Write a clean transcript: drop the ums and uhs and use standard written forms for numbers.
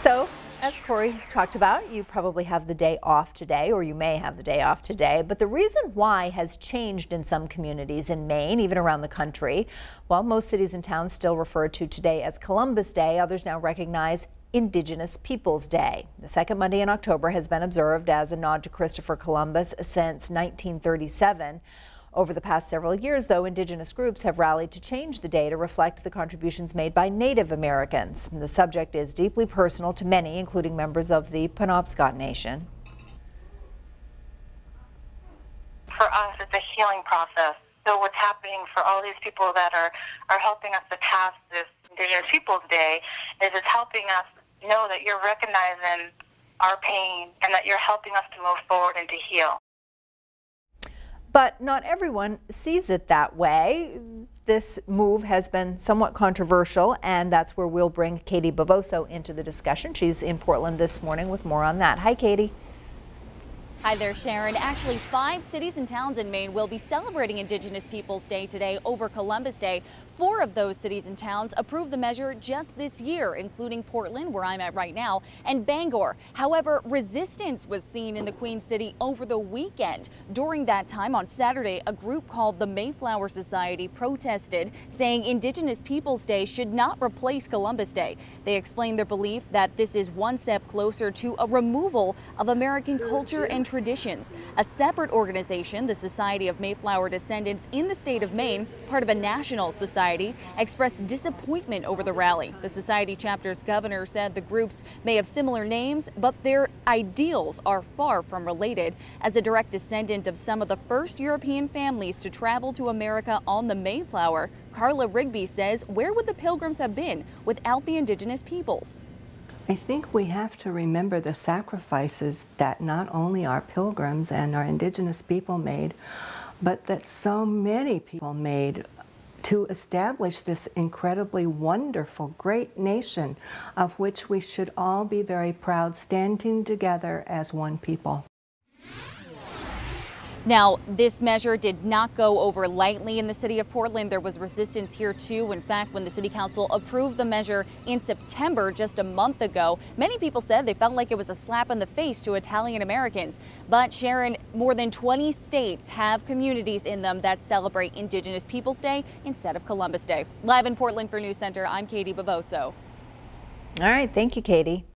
So, as Corey talked about, you probably have the day off today, or you may have the day off today, but the reason why has changed in some communities in Maine, even around the country. While most cities and towns still refer to today as Columbus Day, others now recognize Indigenous Peoples Day. The second Monday in October has been observed as a nod to Christopher Columbus since 1937. Over the past several years, though, Indigenous groups have rallied to change the day to reflect the contributions made by Native Americans. The subject is deeply personal to many, including members of the Penobscot Nation. For us, it's a healing process. So what's happening for all these people that are helping us to pass this Indigenous Peoples Day is it's helping us know that you're recognizing our pain and that you're helping us to move forward and to heal. But not everyone sees it that way. This move has been somewhat controversial, and that's where we'll bring Katie Bavoso into the discussion. She's in Portland this morning with more on that. Hi, Katie. Hi there, Sharon. Actually, 5 cities and towns in Maine will be celebrating Indigenous Peoples Day today over Columbus Day. 4 of those cities and towns approved the measure just this year, including Portland, where I'm at right now, and Bangor. However, resistance was seen in the Queen City over the weekend. During that time on Saturday, a group called the Mayflower Society protested, saying Indigenous Peoples Day should not replace Columbus Day. They explained their belief that this is one step closer to a removal of American culture and traditions. A separate organization, the Society of Mayflower Descendants in the state of Maine, part of a national society, expressed disappointment over the rally. The society chapter's governor said the groups may have similar names, but their ideals are far from related. As a direct descendant of some of the first European families to travel to America on the Mayflower, Carla Rigby says, where would the Pilgrims have been without the Indigenous peoples? I think we have to remember the sacrifices that not only our Pilgrims and our Indigenous people made, but that so many people made to establish this incredibly wonderful, great nation of which we should all be very proud, standing together as one people. Now, this measure did not go over lightly in the city of Portland. There was resistance here, too. In fact, when the city council approved the measure in September, just a month ago, many people said they felt like it was a slap in the face to Italian Americans. But, Sharon, more than 20 states have communities in them that celebrate Indigenous Peoples Day instead of Columbus Day. Live in Portland for News Center, I'm Katie Bavoso. All right. Thank you, Katie.